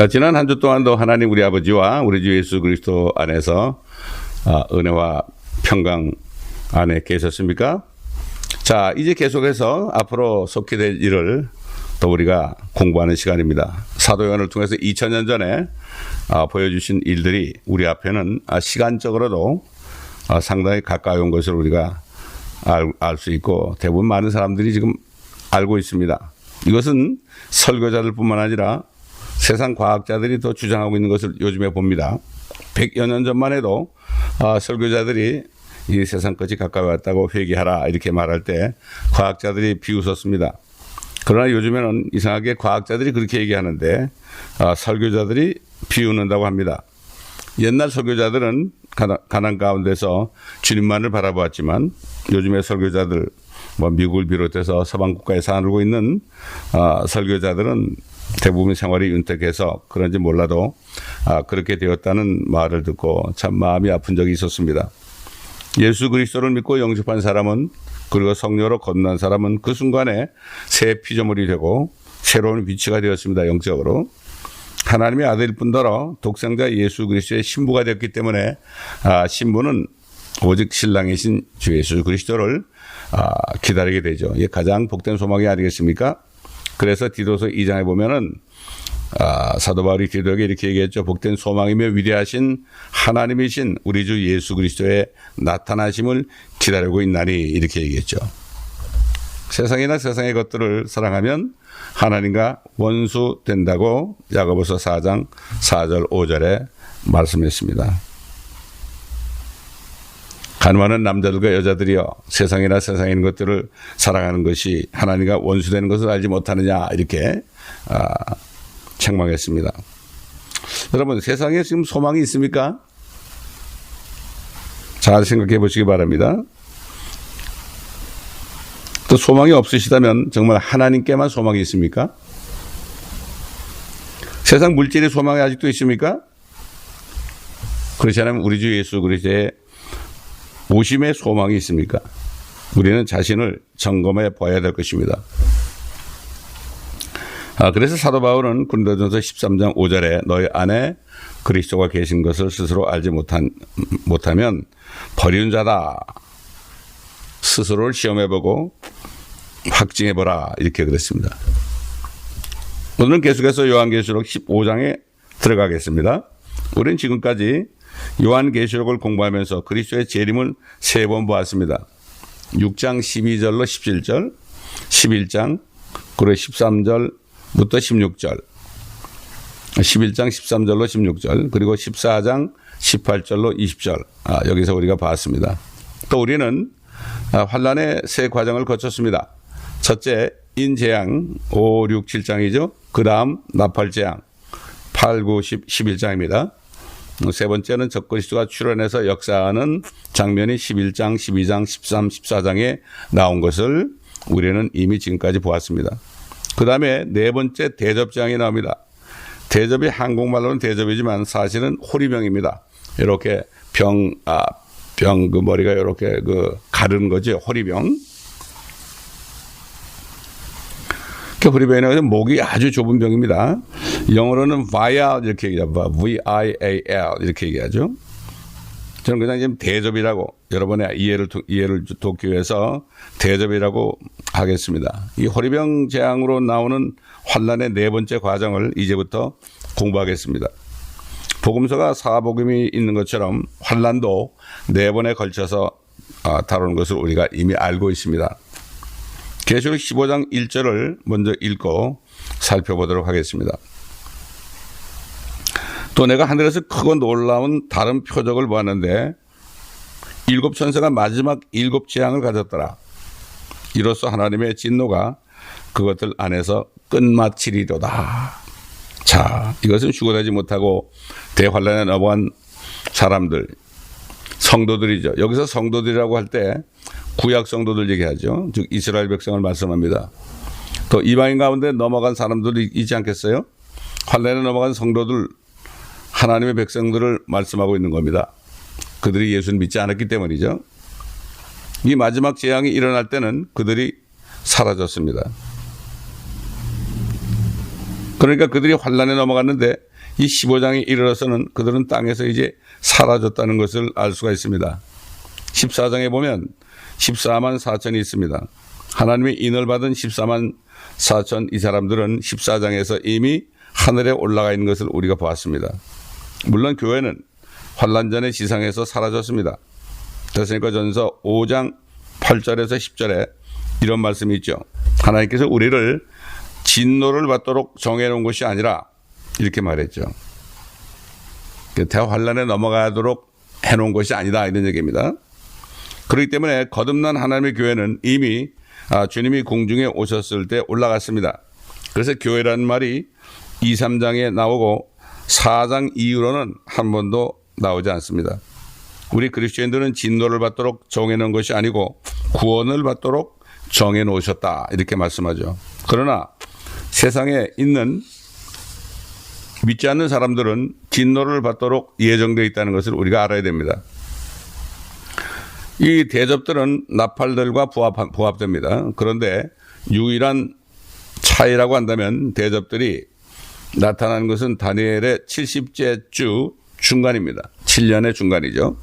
지난 한 주 동안도 하나님 우리 아버지와 우리 주 예수 그리스도 안에서 은혜와 평강 안에 계셨습니까? 자, 이제 계속해서 앞으로 속히 될 일을 또 우리가 공부하는 시간입니다. 사도 요한을 통해서 2000년 전에 보여주신 일들이 우리 앞에는 시간적으로도 상당히 가까이 온 것을 우리가 알 수 있고 대부분 많은 사람들이 지금 알고 있습니다. 이것은 설교자들뿐만 아니라 세상 과학자들이 더 주장하고 있는 것을 요즘에 봅니다. 100여 년 전만 해도 설교자들이 이 세상 끝이 가까이 왔다고 회개하라 이렇게 말할 때 과학자들이 비웃었습니다. 그러나 요즘에는 이상하게 과학자들이 그렇게 얘기하는데 설교자들이 비웃는다고 합니다. 옛날 설교자들은 가난 가운데서 주님만을 바라보았지만 요즘의 설교자들, 미국을 비롯해서 서방 국가에 살고 있는 설교자들은 대부분 생활이 윤택해서 그런지 몰라도 그렇게 되었다는 말을 듣고 참 마음이 아픈 적이 있었습니다. 예수 그리스도를 믿고 영접한 사람은 그리고 성령으로 거듭난 사람은 그 순간에 새 피조물이 되고 새로운 위치가 되었습니다. 영적으로. 하나님의 아들일 뿐더러 독생자 예수 그리스도의 신부가 되었기 때문에 신부는 오직 신랑이신 주 예수 그리스도를 기다리게 되죠. 이게 가장 복된 소망이 아니겠습니까? 그래서 디도서 2장에 보면은 사도 바울이 디도에게 이렇게 얘기했죠. 복된 소망이며 위대하신 하나님이신 우리 주 예수 그리스도의 나타나심을 기다리고 있나니 이렇게 얘기했죠. 세상이나 세상의 것들을 사랑하면 하나님과 원수 된다고 야고보서 4장 4절 5절에 말씀했습니다. 가늠하는 남자들과 여자들이여 세상이나 세상에 있는 것들을 사랑하는 것이 하나님과 원수되는 것을 알지 못하느냐 이렇게 책망했습니다. 여러분 세상에 지금 소망이 있습니까? 잘 생각해 보시기 바랍니다. 또 소망이 없으시다면 정말 하나님께만 소망이 있습니까? 세상 물질의 소망이 아직도 있습니까? 그렇지 않으면 우리 주 예수 그리스도의 오심의 소망이 있습니까? 우리는 자신을 점검해 봐야 될 것입니다. 그래서 사도 바울은 고린도전서 13장 5절에 너희 안에 그리스도가 계신 것을 스스로 알지 못하면 버리는 자다. 스스로를 시험해보고 확증해보라 이렇게 그랬습니다. 오늘은 계속해서 요한계시록 15장에 들어가겠습니다. 우리는 지금까지 요한계시록을 공부하면서 그리스도의 재림을 3번 보았습니다. 6장 12절로 17절, 11장 그리고 13절부터 16절, 11장 13절로 16절 그리고 14장 18절로 20절 여기서 우리가 봤습니다. 또 우리는 환란의 세 과정을 거쳤습니다. 첫째 인재앙 5, 6, 7장이죠. 그 다음 나팔재앙 8, 9, 10, 11장입니다. 세 번째는 적그리스도가 출현해서 역사하는 장면이 11장, 12장, 13, 14장에 나온 것을 우리는 이미 지금까지 보았습니다. 그 다음에 네 번째 대접장이 나옵니다. 대접이 한국말로는 대접이지만 사실은 호리병입니다. 이렇게 그 머리가 이렇게 가른 거죠. 호리병. 호리병은 목이 아주 좁은 병입니다. 영어로는 vial 이렇게 얘기하죠. V-I-A-L 이렇게 얘기하죠. 저는 그냥 지금 대접이라고 여러분의 이해를 돕기 위해서 대접이라고 하겠습니다. 이 호리병 재앙으로 나오는 환란의 네 번째 과정을 이제부터 공부하겠습니다. 복음서가 사복음이 있는 것처럼 환란도 네 번에 걸쳐서 다루는 것을 우리가 이미 알고 있습니다. 계시록 15장 1절을 먼저 읽고 살펴보도록 하겠습니다. 또 내가 하늘에서 크고 놀라운 다른 표적을 보았는데 7 천사가 마지막 7 재앙을 가졌더라. 이로써 하나님의 진노가 그것들 안에서 끝마치리로다. 자, 이것은 휴거되지 못하고 대환란에 넘어간 사람들, 성도들이죠. 여기서 성도들이라고 할 때 구약 성도들 얘기하죠. 즉 이스라엘 백성을 말씀합니다. 또 이방인 가운데 넘어간 사람들이 있지 않겠어요? 환란에 넘어간 성도들, 하나님의 백성들을 말씀하고 있는 겁니다. 그들이 예수를 믿지 않았기 때문이죠. 이 마지막 재앙이 일어날 때는 그들이 사라졌습니다. 그러니까 그들이 환란에 넘어갔는데 이 15장에 이르러서는 그들은 땅에서 이제 사라졌다는 것을 알 수가 있습니다. 14장에 보면 14만 4천이 있습니다. 하나님의 인을 받은 14만 4천 이 사람들은 14장에서 이미 하늘에 올라가 있는 것을 우리가 보았습니다. 물론 교회는 환란 전에 지상에서 사라졌습니다. 데살로니가전서 5장 8절에서 10절에 이런 말씀이 있죠. 하나님께서 우리를 진노를 받도록 정해놓은 것이 아니라 이렇게 말했죠. 대환란에 넘어가도록 해놓은 것이 아니다 이런 얘기입니다. 그렇기 때문에 거듭난 하나님의 교회는 이미 주님이 공중에 오셨을 때 올라갔습니다. 그래서 교회라는 말이 2, 3장에 나오고 4장 이후로는 한 번도 나오지 않습니다. 우리 그리스도인들은 진노를 받도록 정해놓은 것이 아니고 구원을 받도록 정해놓으셨다 이렇게 말씀하죠. 그러나 세상에 있는 믿지 않는 사람들은 진노를 받도록 예정되어 있다는 것을 우리가 알아야 됩니다. 이 대접들은 나팔들과 부합됩니다. 그런데 유일한 차이라고 한다면 대접들이 나타나는 것은 다니엘의 70째 주 중간입니다. 7년의 중간이죠.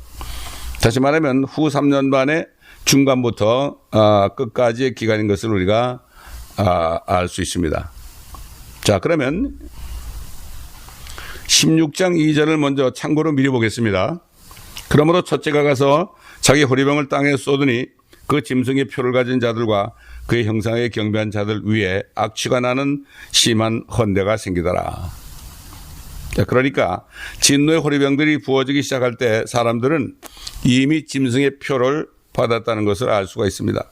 다시 말하면 후 3년 반의 중간부터 끝까지의 기간인 것을 우리가 알 수 있습니다. 자, 그러면 16장 2절을 먼저 참고로 미리 보겠습니다. 그러므로 첫째가 가서 자기 호리병을 땅에 쏟으니 그 짐승의 표를 가진 자들과 그의 형상에 경배한 자들 위에 악취가 나는 심한 헌대가 생기더라. 자, 그러니까 진노의 호리병들이 부어지기 시작할 때 사람들은 이미 짐승의 표를 받았다는 것을 알 수가 있습니다.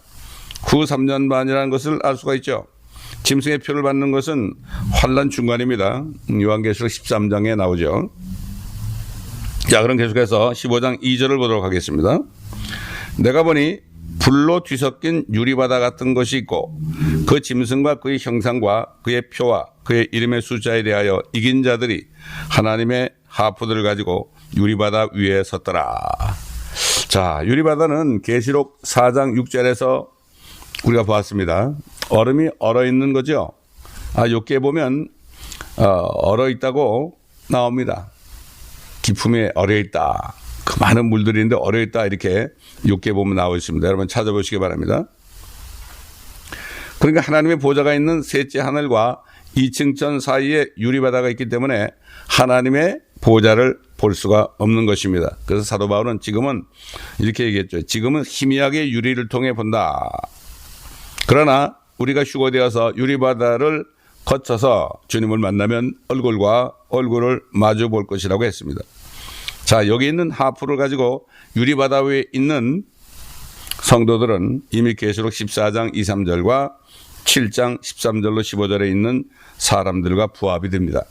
후 3년 반이라는 것을 알 수가 있죠. 짐승의 표를 받는 것은 환란 중간입니다. 요한계시록 13장에 나오죠. 자, 그럼 계속해서 15장 2절을 보도록 하겠습니다. 내가 보니 불로 뒤섞인 유리바다 같은 것이 있고 그 짐승과 그의 형상과 그의 표와 그의 이름의 숫자에 대하여 이긴 자들이 하나님의 하프들을 가지고 유리바다 위에 섰더라. 자, 유리바다는 계시록 4장 6절에서 우리가 보았습니다. 얼음이 얼어있는 거죠. 여기에 보면 얼어있다고 나옵니다. 깊음에 얼어있다. 그 많은 물들이 있는데 얼어있다 이렇게 여기에 보면 나와 있습니다. 여러분 찾아보시기 바랍니다. 그러니까 하나님의 보좌가 있는 셋째 하늘과 2층 전 사이에 유리바다가 있기 때문에 하나님의 보좌를 볼 수가 없는 것입니다. 그래서 사도 바울은 지금은 이렇게 얘기했죠. 지금은 희미하게 유리를 통해 본다. 그러나 우리가 휴거되어서 유리바다를 거쳐서 주님을 만나면 얼굴과 얼굴을 마주 볼 것이라고 했습니다. 자, 여기 있는 하프를 가지고 유리바다 위에 있는 성도들은 이미 계시록 14장 2, 3절과 7장 13절로 15절에 있는 사람들과 부합이 됩니다.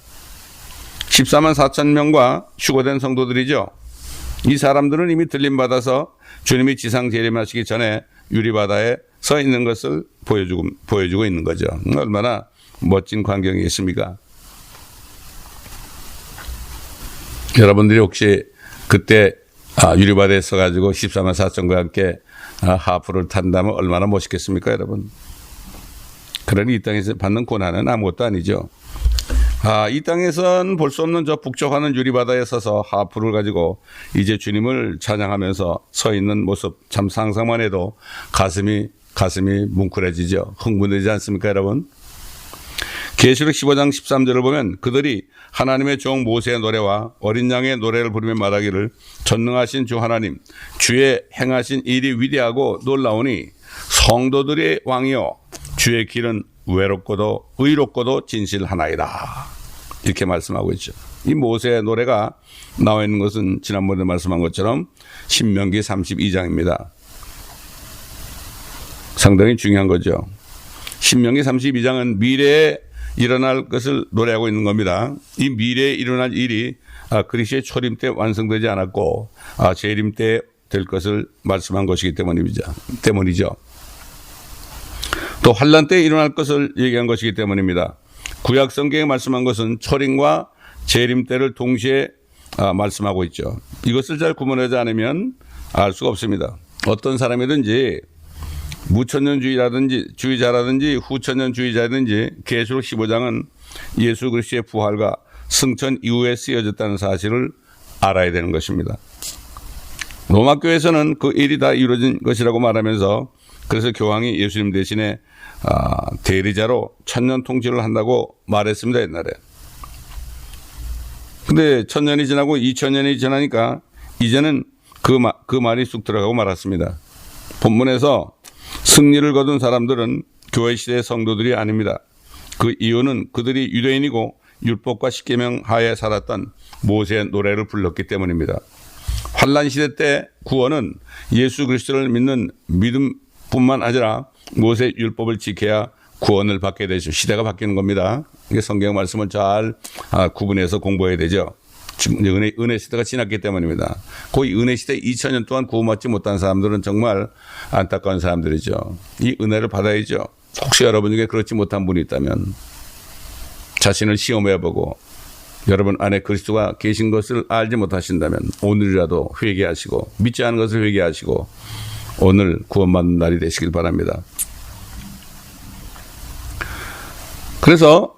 14만 4천 명과 휴거된 성도들이죠. 이 사람들은 이미 들림받아서 주님이 지상 재림하시기 전에 유리바다에 서 있는 것을 보여주고 있는 거죠. 얼마나 멋진 광경이겠습니까? 여러분들이 혹시 그때 유리바다에 서가지고 14만 4천과 함께 하프를 탄다면 얼마나 멋있겠습니까, 여러분? 그러니 이 땅에서 받는 고난은 아무것도 아니죠. 이 땅에선 볼 수 없는 저 북쪽하는 유리바다에 서서 하프를 가지고 이제 주님을 찬양하면서 서 있는 모습 참 상상만 해도 가슴이 뭉클해지죠. 흥분되지 않습니까, 여러분? 계시록 15장 13절을 보면 그들이 하나님의 종 모세의 노래와 어린 양의 노래를 부르며 말하기를 전능하신 주 하나님, 주의 행하신 일이 위대하고 놀라우니 성도들의 왕이여 주의 길은 외롭고도 의롭고도 진실하나이다. 이렇게 말씀하고 있죠. 이 모세의 노래가 나와 있는 것은 지난번에 말씀한 것처럼 신명기 32장입니다. 상당히 중요한 거죠. 신명기 32장은 미래에 일어날 것을 노래하고 있는 겁니다. 이 미래에 일어날 일이 그리스도의 초림 때 완성되지 않았고 재림 때 될 것을 말씀한 것이기 때문이죠. 또 환란 때 일어날 것을 얘기한 것이기 때문입니다. 구약 성경에 말씀한 것은 초림과 재림 때를 동시에 말씀하고 있죠. 이것을 잘 구분하지 않으면 알 수가 없습니다. 어떤 사람이든지 무천년주의자라든지 후천년주의자든지 계시록 15장은 예수 그리스도의 부활과 승천 이후에 쓰여졌다는 사실을 알아야 되는 것입니다. 로마 교회에서는 그 일이 다 이루어진 것이라고 말하면서 그래서 교황이 예수님 대신에 대리자로 천년 통치를 한다고 말했습니다, 옛날에. 근데 1000년이 지나고 2000년이 지나니까 이제는 그 말이 쑥 들어가고 말았습니다. 본문에서 승리를 거둔 사람들은 교회 시대의 성도들이 아닙니다. 그 이유는 그들이 유대인이고 율법과 십계명 하에 살았던 모세의 노래를 불렀기 때문입니다. 환난 시대 때 구원은 예수 그리스도를 믿는 믿음뿐만 아니라 모세 율법을 지켜야 구원을 받게 되죠. 시대가 바뀌는 겁니다. 이게 성경 말씀을 잘 구분해서 공부해야 되죠. 지금 은혜 시대가 지났기 때문입니다. 그 은혜 시대 2000년 동안 구원받지 못한 사람들은 정말 안타까운 사람들이죠. 이 은혜를 받아야죠. 혹시 여러분 중에 그렇지 못한 분이 있다면 자신을 시험해보고 여러분 안에 그리스도가 계신 것을 알지 못하신다면 오늘이라도 회개하시고 믿지 않은 것을 회개하시고 오늘 구원받는 날이 되시길 바랍니다. 그래서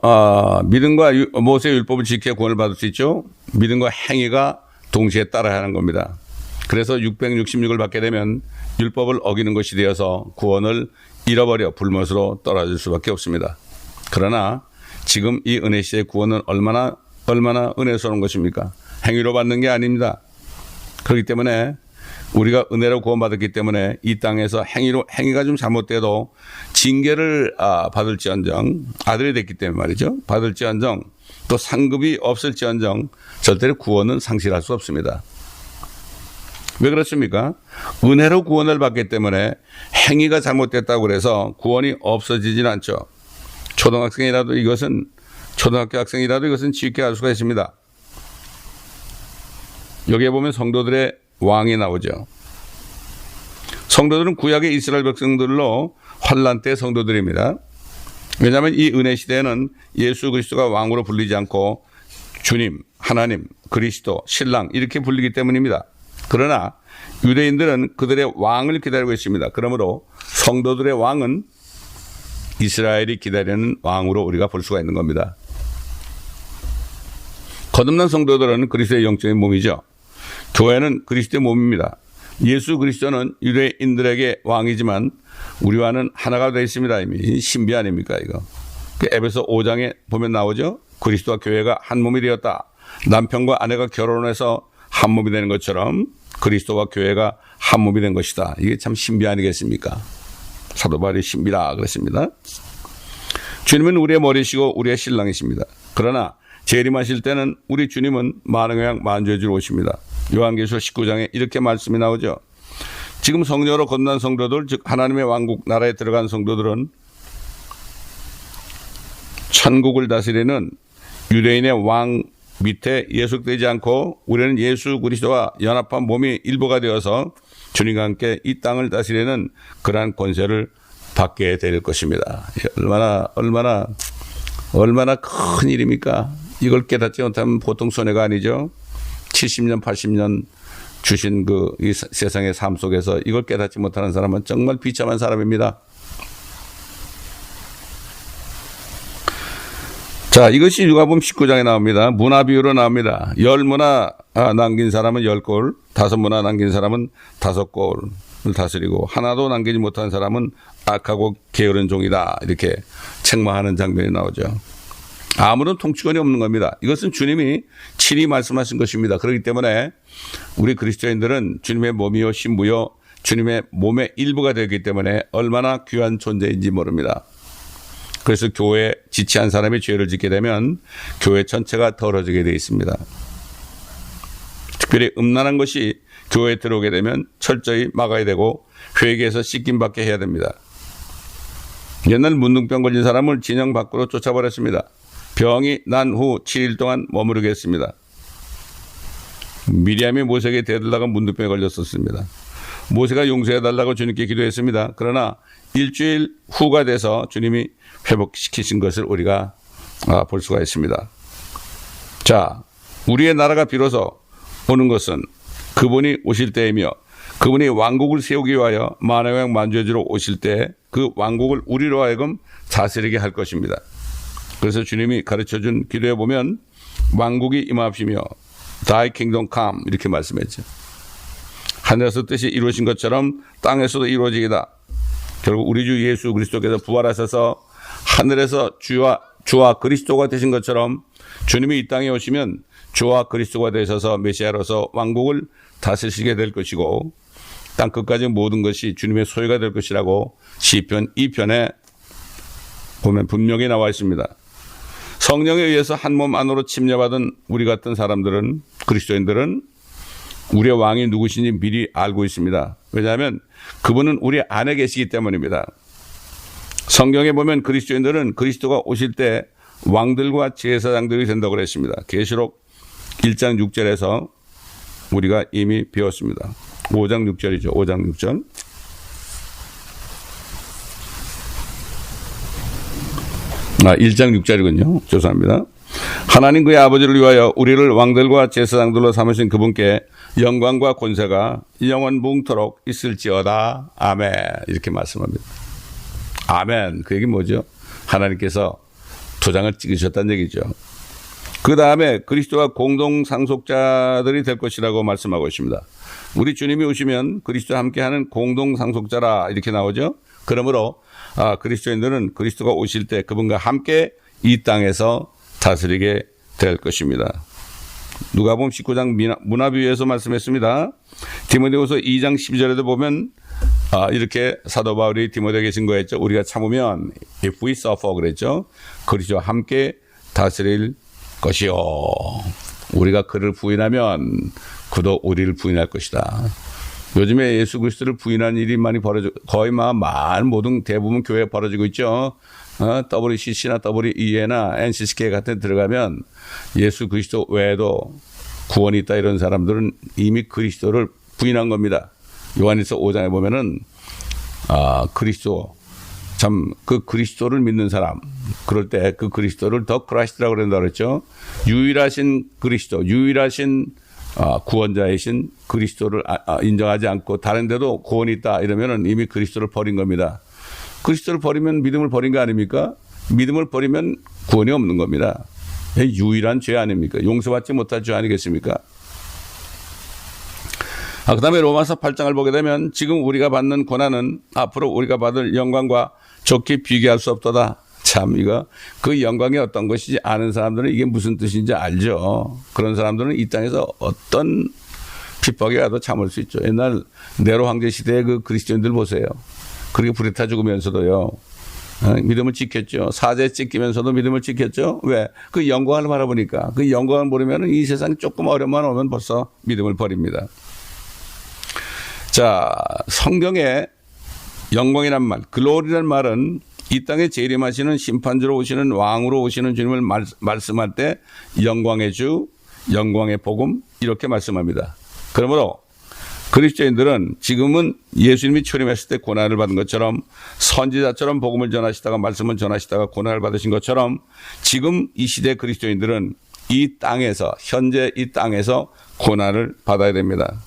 믿음과 모세의 율법을 지켜 구원을 받을 수 있죠. 믿음과 행위가 동시에 따라야 하는 겁니다. 그래서 666을 받게 되면 율법을 어기는 것이 되어서 구원을 잃어버려 불못으로 떨어질 수밖에 없습니다. 그러나 지금 이 은혜 시대의 구원은 얼마나 은혜스러운 것입니까? 행위로 받는 게 아닙니다. 그렇기 때문에 우리가 은혜로 구원받았기 때문에 이 땅에서 행위가 좀 잘못돼도 징계를 받을지언정, 아들이 됐기 때문에 말이죠. 받을지언정 또 상급이 없을지언정 절대로 구원은 상실할 수 없습니다. 왜 그렇습니까? 은혜로 구원을 받기 때문에 행위가 잘못됐다고 해서 구원이 없어지진 않죠. 초등학교 학생이라도 이것은 지켜 알 수가 있습니다. 여기에 보면 성도들의 왕이 나오죠. 성도들은 구약의 이스라엘 백성들로 환난 때 성도들입니다. 왜냐하면 이 은혜 시대에는 예수 그리스도가 왕으로 불리지 않고 주님, 하나님, 그리스도, 신랑 이렇게 불리기 때문입니다. 그러나 유대인들은 그들의 왕을 기다리고 있습니다. 그러므로 성도들의 왕은 이스라엘이 기다리는 왕으로 우리가 볼 수가 있는 겁니다. 거듭난 성도들은 그리스도의 영적인 몸이죠. 교회는 그리스도의 몸입니다. 예수 그리스도는 유대인들에게 왕이지만 우리와는 하나가 되어 있습니다. 이미 신비 아닙니까 이거. 에베소 5장에 보면 나오죠. 그리스도와 교회가 한 몸이 되었다. 남편과 아내가 결혼해서 한 몸이 되는 것처럼 그리스도와 교회가 한 몸이 된 것이다. 이게 참 신비 아니겠습니까? 사도 바울이 신비라 그랬습니다. 주님은 우리의 머리시고 우리의 신랑이십니다. 그러나 재림하실 때는 우리 주님은 만왕의 만주해주러 오십니다. 요한계시록 19장에 이렇게 말씀이 나오죠. 지금 성령으로 거듭난 성도들, 즉 하나님의 왕국 나라에 들어간 성도들은 천국을 다스리는 유대인의 왕 밑에 예속되지 않고 우리는 예수 그리스도와 연합한 몸이 일부가 되어서 주님과 함께 이 땅을 다스리는 그러한 권세를 받게 될 것입니다. 얼마나 큰 일입니까? 이걸 깨닫지 못하면 보통 손해가 아니죠. 70년, 80년 주신 이 세상의 삶 속에서 이걸 깨닫지 못하는 사람은 정말 비참한 사람입니다. 자, 이것이 누가복음 19장에 나옵니다. 문화 비유로 나옵니다. 10문화 남긴 사람은 10골, 5문화 남긴 사람은 5골을 다스리고 하나도 남기지 못한 사람은 악하고 게으른 종이다. 이렇게 책망하는 장면이 나오죠. 아무런 통치권이 없는 겁니다. 이것은 주님이 친히 말씀하신 것입니다. 그렇기 때문에 우리 그리스도인들은 주님의 몸이요 신부요 주님의 몸의 일부가 되기 때문에 얼마나 귀한 존재인지 모릅니다. 그래서 교회에 지체한 사람이 죄를 짓게 되면 교회 전체가 더러지게 되어 있습니다. 특별히 음란한 것이 교회에 들어오게 되면 철저히 막아야 되고 회개해서 씻김받게 해야 됩니다. 옛날 문둥병 걸린 사람을 진영 밖으로 쫓아버렸습니다. 병이 난 후 7일 동안 머무르게 했습니다. 미리암이 모세에게 대들다가 문둥병에 걸렸었습니다. 모세가 용서해달라고 주님께 기도했습니다. 그러나 일주일 후가 돼서 주님이 회복시키신 것을 우리가 볼 수가 있습니다. 자, 우리의 나라가 비로소 오는 것은 그분이 오실 때이며 그분이 왕국을 세우기 위하여 만왕의 만주해주러 오실 때 그 왕국을 우리로 하여금 다스리게 할 것입니다. 그래서 주님이 가르쳐준 기도에 보면 왕국이 임하시며 Thy kingdom come 이렇게 말씀했죠. 하늘에서 뜻이 이루어진 것처럼 땅에서도 이루어지기다. 결국 우리 주 예수 그리스도께서 부활하셔서 하늘에서 주와 그리스도가 되신 것처럼 주님이 이 땅에 오시면 주와 그리스도가 되셔서 메시아로서 왕국을 다스리시게 될 것이고 땅 끝까지 모든 것이 주님의 소유가 될 것이라고 시편 2편에 보면 분명히 나와 있습니다. 성령에 의해서 한 몸 안으로 침례받은 우리 같은 사람들은, 그리스도인들은 우리의 왕이 누구신지 미리 알고 있습니다. 왜냐하면 그분은 우리 안에 계시기 때문입니다. 성경에 보면 그리스도인들은 그리스도가 오실 때 왕들과 제사장들이 된다고 그랬습니다. 계시록 1장 6절에서 우리가 이미 배웠습니다. 5장 6절이죠. 5장 6절. 아, 1장 6절이군요. 죄송합니다. 하나님 그의 아버지를 위하여 우리를 왕들과 제사장들로 삼으신 그분께 영광과 권세가 영원무궁토록 있을지어다. 아멘. 이렇게 말씀합니다. 아멘. 그 얘기 뭐죠? 하나님께서 도장을 찍으셨다는 얘기죠. 그 다음에 그리스도와 공동상속자들이 될 것이라고 말씀하고 있습니다. 우리 주님이 오시면 그리스도와 함께하는 공동상속자라 이렇게 나오죠. 그러므로 그리스도인들은 그리스도가 오실 때 그분과 함께 이 땅에서 다스리게 될 것입니다. 누가복음 19장 문화비유에서 말씀했습니다. 디모데후서 2장 12절에도 보면 이렇게 사도 바울이 디모데에게 증거했죠. 우리가 참으면 if we suffer 그랬죠. 그리스도와 함께 다스릴 것이요. 우리가 그를 부인하면 그도 우리를 부인할 것이다. 요즘에 예수 그리스도를 부인하는 일이 많이 벌어지고 거의 모든 대부분 교회에 벌어지고 있죠. WCC나 WEA나 NCCK 같은 데 들어가면 예수 그리스도 외에도 구원이 있다 이런 사람들은 이미 그리스도를 부인한 겁니다. 요한일서 5장에 보면은 그리스도 참 그 그리스도를 믿는 사람 그럴 때 그 그리스도를 더 크라이스트라고 그런다고 그랬죠. 유일하신 그리스도, 유일하신 구원자이신 그리스도를 인정하지 않고 다른 데도 구원이 있다 이러면은 이미 그리스도를 버린 겁니다. 그리스도를 버리면 믿음을 버린 거 아닙니까? 믿음을 버리면 구원이 없는 겁니다. 유일한 죄 아닙니까? 용서받지 못할 죄 아니겠습니까? 그 다음에 로마서 8장을 보게 되면 지금 우리가 받는 고난은 앞으로 우리가 받을 영광과 좋게 비교할 수 없도다. 참 이거 그 영광이 어떤 것인지 아는 사람들은 이게 무슨 뜻인지 알죠. 그런 사람들은 이 땅에서 어떤 핍박이 와도 참을 수 있죠. 옛날 네로 황제 시대의 그 그리스도인들 보세요. 그렇게 불에 타 죽으면서도요. 믿음을 지켰죠. 사제에 찢기면서도 믿음을 지켰죠. 왜? 그 영광을 바라보니까. 그 영광을 모르면 이 세상에 조금 어려움만 오면 벌써 믿음을 버립니다. 자, 성경에 영광이란 말, 글로리란 말은 이 땅에 재림하시는 심판주로 오시는 왕으로 오시는 주님을 말씀할 때 영광의 주, 영광의 복음 이렇게 말씀합니다. 그러므로 그리스도인들은 지금은 예수님이 출임했을 때 고난을 받은 것처럼 선지자처럼 복음을 전하시다가 말씀을 전하시다가 고난을 받으신 것처럼 지금 이 시대 그리스도인들은 이 땅에서 현재 이 땅에서 고난을 받아야 됩니다.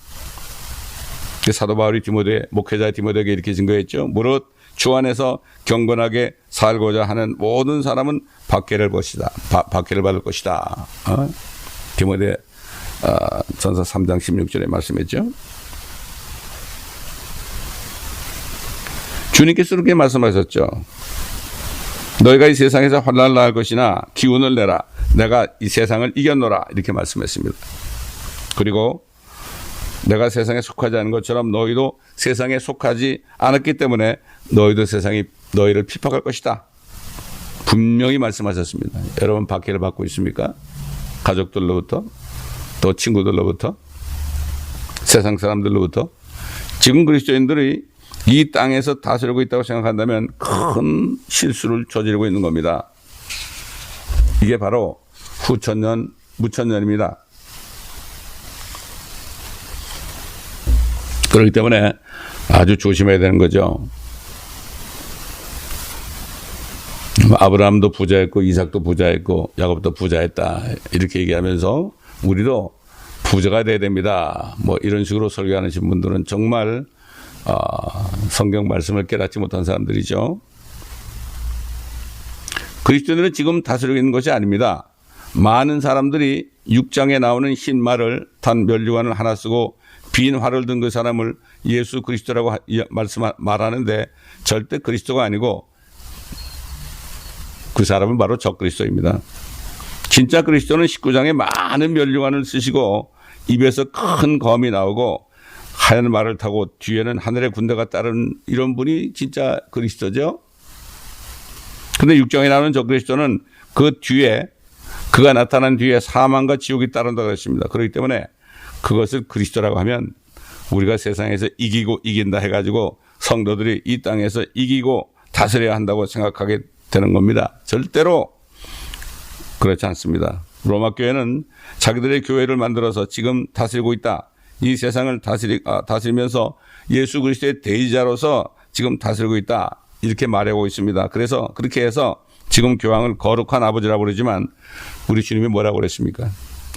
사도 바울이 목회자 디모데에게 이렇게 증거했죠. 무릇 주 안에서 경건하게 살고자 하는 모든 사람은 박해를 받을 것이다. 디모데 전서 3장 16절에 말씀했죠. 주님께서 그렇게 말씀하셨죠. 너희가 이 세상에서 환난을 당할 것이나 기운을 내라. 내가 이 세상을 이겼노라. 이렇게 말씀했습니다. 그리고 내가 세상에 속하지 않은 것처럼 너희도 세상에 속하지 않았기 때문에 너희도 세상이 너희를 핍박할 것이다. 분명히 말씀하셨습니다. 여러분 박해를 받고 있습니까? 가족들로부터, 또 친구들로부터, 세상 사람들로부터. 지금 그리스도인들이 이 땅에서 다스리고 있다고 생각한다면 큰 실수를 저지르고 있는 겁니다. 이게 바로 후천년, 무천년입니다. 그렇기 때문에 아주 조심해야 되는 거죠. 아브라함도 부자였고 이삭도 부자였고 야곱도 부자였다 이렇게 얘기하면서 우리도 부자가 돼야 됩니다. 뭐 이런 식으로 설교하시는 분들은 정말 성경 말씀을 깨닫지 못한 사람들이죠. 그리스도인들은 지금 다스리고 있는 것이 아닙니다. 많은 사람들이 6장에 나오는 흰 말을 탄 면류관을 하나 쓰고 빈 활을 든 그 사람을 예수 그리스도라고 말하는데 절대 그리스도가 아니고 그 사람은 바로 적그리스도입니다. 진짜 그리스도는 19장에 많은 면류관을 쓰시고 입에서 큰 검이 나오고 하얀 말을 타고 뒤에는 하늘의 군대가 따르는 이런 분이 진짜 그리스도죠. 근데 6장에 나오는 적그리스도는 그 뒤에 그가 나타난 뒤에 사망과 지옥이 따른다고 했습니다. 그렇기 때문에 그것을 그리스도라고 하면 우리가 세상에서 이기고 이긴다 해가지고 성도들이 이 땅에서 이기고 다스려야 한다고 생각하게 되는 겁니다. 절대로 그렇지 않습니다. 로마 교회는 자기들의 교회를 만들어서 지금 다스리고 있다. 이 세상을 다스리면서 예수 그리스도의 대리자로서 지금 다스리고 있다. 이렇게 말하고 있습니다. 그래서 그렇게 해서 지금 교황을 거룩한 아버지라고 부르지만 우리 주님이 뭐라고 그랬습니까?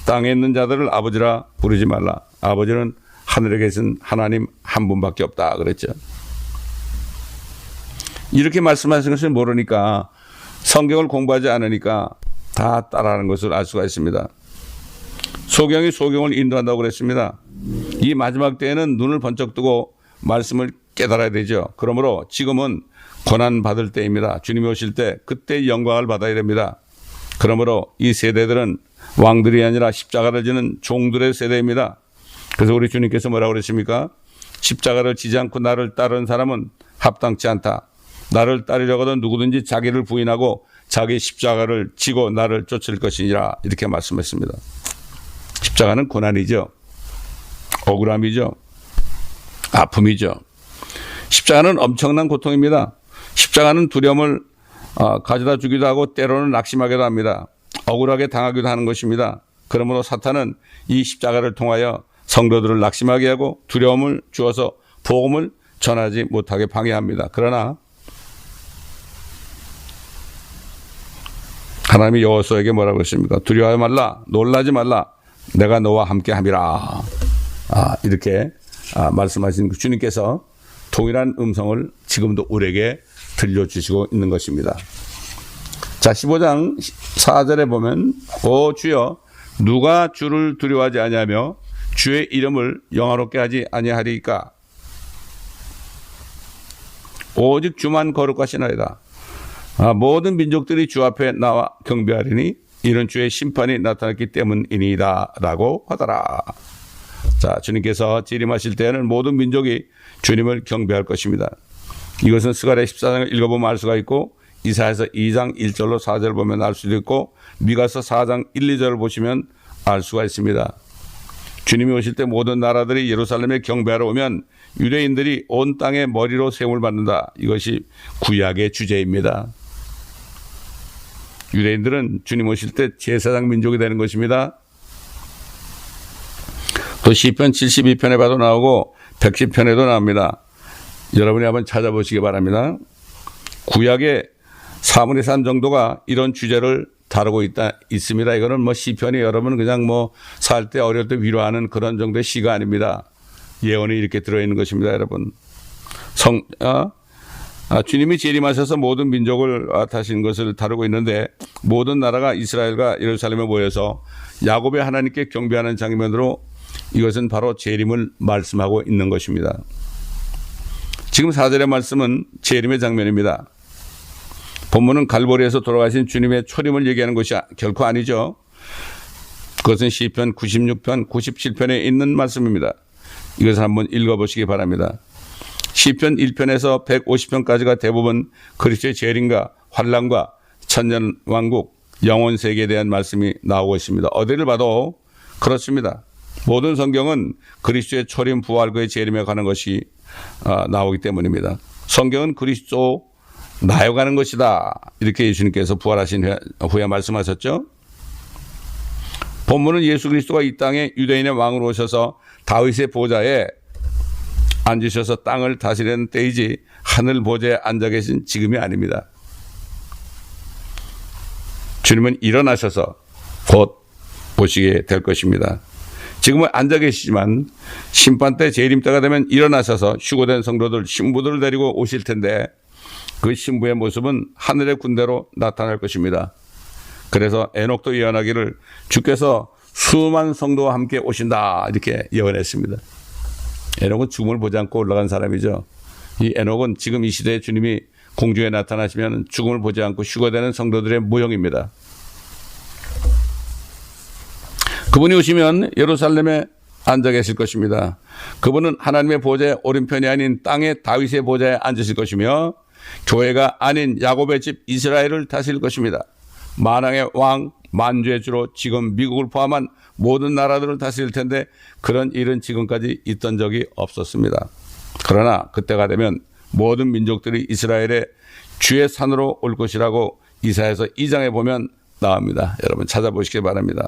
땅에 있는 자들을 아버지라 부르지 말라. 아버지는 하늘에 계신 하나님 한 분밖에 없다 그랬죠. 이렇게 말씀하신 것을 모르니까 성경을 공부하지 않으니까 다 따라하는 것을 알 수가 있습니다. 소경이 소경을 인도한다고 그랬습니다. 이 마지막 때에는 눈을 번쩍 뜨고 말씀을 깨달아야 되죠. 그러므로 지금은 고난 받을 때입니다. 주님이 오실 때 그때 영광을 받아야 됩니다. 그러므로 이 세대들은 왕들이 아니라 십자가를 지는 종들의 세대입니다. 그래서 우리 주님께서 뭐라고 그러십니까? 십자가를 지지 않고 나를 따르는 사람은 합당치 않다. 나를 따르려거든 누구든지 자기를 부인하고 자기 십자가를 지고 나를 쫓을 것이니라 이렇게 말씀했습니다. 십자가는 고난이죠. 억울함이죠. 아픔이죠. 십자가는 엄청난 고통입니다. 십자가는 두려움을 가져다 주기도 하고 때로는 낙심하기도 합니다. 억울하게 당하기도 하는 것입니다. 그러므로 사탄은 이 십자가를 통하여 성도들을 낙심하게 하고 두려움을 주어서 복음을 전하지 못하게 방해합니다. 그러나 하나님이 여호수아에게 뭐라고 했습니까? 두려워하지 말라, 놀라지 말라, 내가 너와 함께 함이라. 이렇게 말씀하신 주님께서 동일한 음성을 지금도 우리에게 들려주시고 있는 것입니다. 자, 15장 4절에 보면 오 주여 누가 주를 두려워하지 아니하며 주의 이름을 영화롭게 하지 아니하리까? 오직 주만 거룩하시나이다. 모든 민족들이 주 앞에 나와 경배하리니 이런 주의 심판이 나타났기 때문이니이다 라고 하더라. 자, 주님께서 재림하실 때에는 모든 민족이 주님을 경배할 것입니다. 이것은 스가랴 14장을 읽어보면 알 수가 있고 이사야서 2장 1절로 4절을 보면 알 수도 있고 미가서 4장 1, 2절을 보시면 알 수가 있습니다. 주님이 오실 때 모든 나라들이 예루살렘에 경배하러 오면 유대인들이 온 땅의 머리로 세움을 받는다. 이것이 구약의 주제입니다. 유대인들은 주님 오실 때 제사장 민족이 되는 것입니다. 또 시편 72편에 봐도 나오고 110편에도 나옵니다. 여러분이 한번 찾아보시기 바랍니다. 구약의 4분의 3 정도가 이런 주제를 다루고 있습니다. 이거는 뭐 시편이 여러분 그냥 뭐 살 때 어릴 때 위로하는 그런 정도의 시가 아닙니다. 예언이 이렇게 들어있는 것입니다, 여러분. 주님이 재림하셔서 모든 민족을 다신 것을 다루고 있는데 모든 나라가 이스라엘과 예루살렘에 모여서 야곱의 하나님께 경배하는 장면으로 이것은 바로 재림을 말씀하고 있는 것입니다. 지금 4절의 말씀은 재림의 장면입니다. 본문은 갈보리에서 돌아가신 주님의 초림을 얘기하는 것이 결코 아니죠. 그것은 시편 96편, 97편에 있는 말씀입니다. 이것을 한번 읽어보시기 바랍니다. 시편 1편에서 150편까지가 대부분 그리스도의 재림과 환난과 천년왕국, 영원세계에 대한 말씀이 나오고 있습니다. 어디를 봐도 그렇습니다. 모든 성경은 그리스도의 초림, 부활, 그의 재림에 관한 것이 나오기 때문입니다. 성경은 그리스도 나여가는 것이다. 이렇게 예수님께서 부활하신 후에 말씀하셨죠. 본문은 예수 그리스도가 이 땅에 유대인의 왕으로 오셔서 다윗의 보좌에 앉으셔서 땅을 다스리는 때이지 하늘 보좌에 앉아 계신 지금이 아닙니다. 주님은 일어나셔서 곧 오시게 될 것입니다. 지금은 앉아 계시지만 심판 때 재림 때가 되면 일어나셔서 휴거된 성도들 신부들을 데리고 오실 텐데 그 신부의 모습은 하늘의 군대로 나타날 것입니다. 그래서 에녹도 예언하기를 주께서 수많은 성도와 함께 오신다 이렇게 예언했습니다. 에녹은 죽음을 보지 않고 올라간 사람이죠. 이 에녹은 지금 이 시대에 주님이 공중에 나타나시면 죽음을 보지 않고 휴거되는 성도들의 모형입니다. 그분이 오시면 예루살렘에 앉아 계실 것입니다. 그분은 하나님의 보좌의 오른편이 아닌 땅의 다윗의 보좌에 앉으실 것이며 교회가 아닌 야곱의 집 이스라엘을 다스릴 것입니다. 만왕의 왕, 만주의 주로 지금 미국을 포함한 모든 나라들을 다스릴 텐데 그런 일은 지금까지 있던 적이 없었습니다. 그러나 그때가 되면 모든 민족들이 이스라엘의 주의 산으로 올 것이라고 이사야서 2장에 보면 나옵니다. 여러분 찾아보시기 바랍니다.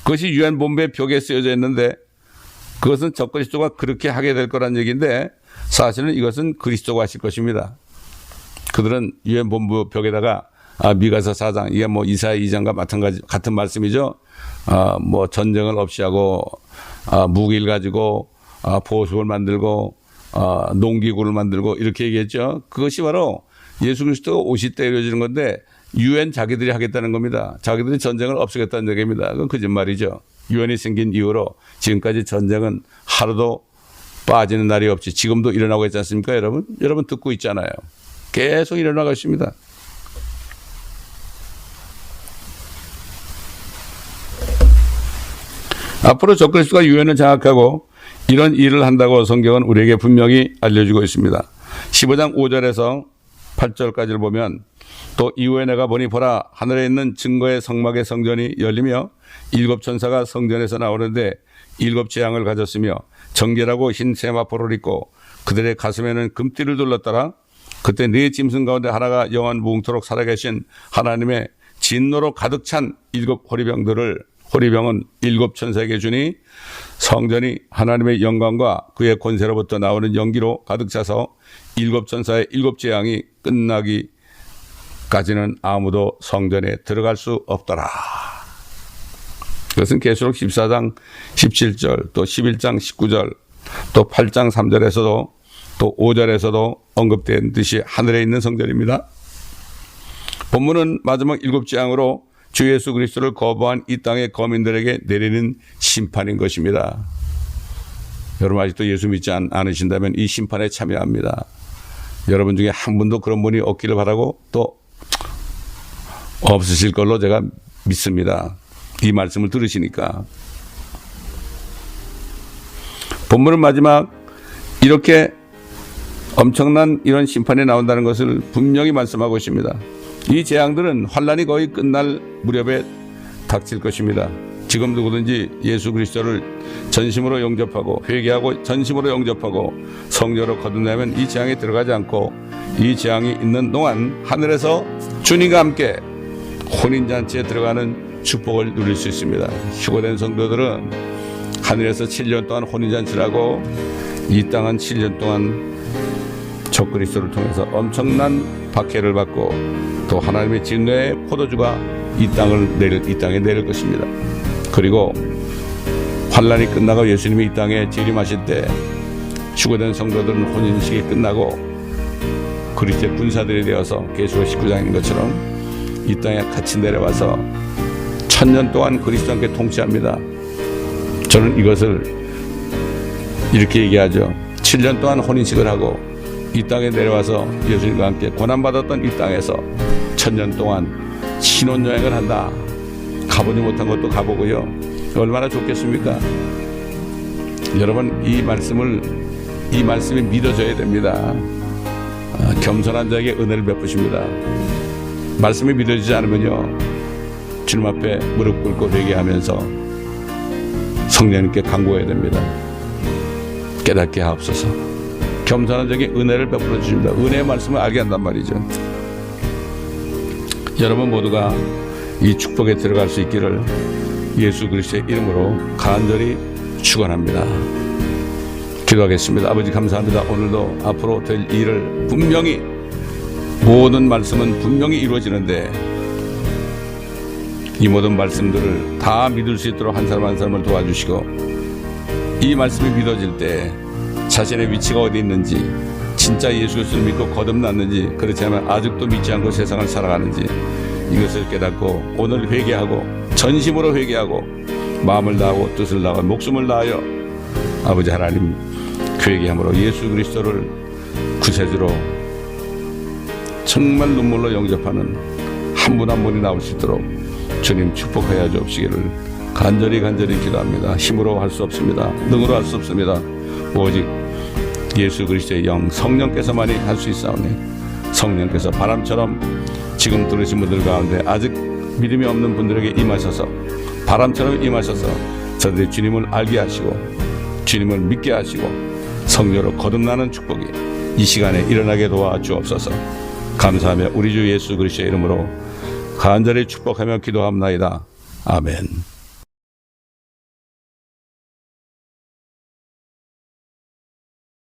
그것이 유엔 본부의 벽에 쓰여져 있는데 그것은 적그리스도가 그렇게 하게 될 거란 얘기인데 사실은 이것은 그리스도가 하실 것입니다. 그들은 유엔 본부 벽에다가 미가서 4장 이게 뭐 이사야 2장과 마찬가지 같은 말씀이죠. 뭐 전쟁을 없이 하고 무기를 가지고 보석을 만들고 농기구를 만들고 이렇게 얘기했죠. 그것이 바로 예수 그리스도가 오실 때 이루어지는 건데 유엔 자기들이 하겠다는 겁니다. 자기들이 전쟁을 없애겠다는 얘기입니다. 그건 거짓말이죠. 유엔이 생긴 이후로 지금까지 전쟁은 하루도 빠지는 날이 없이 지금도 일어나고 있지 않습니까, 여러분? 여러분 듣고 있잖아요. 계속 일어나고 있습니다. 앞으로 적그리스도가 유엔을 장악하고 이런 일을 한다고 성경은 우리에게 분명히 알려주고 있습니다. 15장 5절에서 8절까지를 보면 또 이후에 내가 보니 보라 하늘에 있는 증거의 성막의 성전이 열리며 7 천사가 성전에서 나오는데 7 재앙을 가졌으며 정결하고 흰 세마포를 입고 그들의 가슴에는 금띠를 둘렀더라. 그때 네 짐승 가운데 하나가 영원 무궁토록 살아계신 하나님의 진노로 가득 찬 7 호리병은 7 천사에게 주니 성전이 하나님의 영광과 그의 권세로부터 나오는 연기로 가득 차서 7 천사의 7 재앙이 끝나기까지는 아무도 성전에 들어갈 수 없더라. 그것은 계시록 14장 17절 또 11장 19절 또 8장 3절에서도 또 5절에서도 언급된 듯이 하늘에 있는 성전입니다. 본문은 마지막 7 재앙으로 주 예수 그리스도를 거부한 이 땅의 거민들에게 내리는 심판인 것입니다. 여러분 아직도 예수 믿지 않으신다면 이 심판에 참여합니다. 여러분 중에 한 분도 그런 분이 없기를 바라고 또 없으실 걸로 제가 믿습니다. 이 말씀을 들으시니까. 본문은 마지막 이렇게 엄청난 이런 심판이 나온다는 것을 분명히 말씀하고 있습니다. 이 재앙들은 환란이 거의 끝날 무렵에 닥칠 것입니다. 지금 누구든지 예수 그리스도를 전심으로 영접하고 회개하고 전심으로 영접하고 성령으로 거듭나면 이 재앙에 들어가지 않고 이 재앙이 있는 동안 하늘에서 주님과 함께 혼인잔치에 들어가는 축복을 누릴 수 있습니다. 휴거된 성도들은 하늘에서 7년 동안 혼인잔치를 하고 이 땅은 7년 동안 적그리스도를 통해서 엄청난 박해를 받고 또 하나님의 진노의 포도주가 이 땅에 내릴 것입니다. 그리고 환란이 끝나고 예수님이 이 땅에 재림하실 때 휴거된 성도들은 혼인식이 끝나고 그리스도의 군사들이 되어서 계시록 19장인 것처럼 이 땅에 같이 내려와서 1000년 동안 그리스도와 함께 통치합니다. 저는 이것을 이렇게 얘기하죠. 7년 동안 혼인식을 하고 이 땅에 내려와서 예수님과 함께 고난받았던 이 땅에서 1000년 동안 신혼여행을 한다. 가보지 못한 것도 가보고요. 얼마나 좋겠습니까? 여러분 이 말씀이 믿어져야 됩니다. 겸손한 자에게 은혜를 베푸십니다. 말씀이 믿어지지 않으면요 주님 앞에 무릎 꿇고 회개하면서 성령님께 간구해야 됩니다. 깨닫게 하옵소서. 겸손한 자에게 은혜를 베풀어 주십니다. 은혜의 말씀을 알게 한단 말이죠. 여러분 모두가 이 축복에 들어갈 수 있기를 예수 그리스도의 이름으로 간절히 축원합니다. 기도하겠습니다. 아버지 감사합니다. 오늘도 앞으로 될 일을 분명히 모든 말씀은 분명히 이루어지는데 이 모든 말씀들을 다 믿을 수 있도록 한 사람 한 사람을 도와주시고 이 말씀이 믿어질 때 자신의 위치가 어디 있는지 진짜 예수 그리스도를 믿고 거듭났는지, 그렇지 않으면 아직도 믿지 않고 세상을 살아가는지 이것을 깨닫고 오늘 회개하고 전심으로 회개하고 마음을 다하고 뜻을 다하고 목숨을 다하여 아버지 하나님 그 회개함으로 예수 그리스도를 구세주로 정말 눈물로 영접하는 한 분 한 분이 나올 수 있도록 주님 축복하여 주옵시기를 간절히 기도합니다. 힘으로 할 수 없습니다. 능으로 할 수 없습니다. 오직 예수 그리스도의 영 성령께서만이 할 수 있사오니 성령께서 바람처럼 지금 들으신 분들 가운데 아직 믿음이 없는 분들에게 임하셔서 바람처럼 임하셔서 저들이 주님을 알게 하시고 주님을 믿게 하시고 성령으로 거듭나는 축복이 이 시간에 일어나게 도와주옵소서. 감사하며 우리 주 예수 그리스도의 이름으로 간절히 축복하며 기도합나이다. 아멘.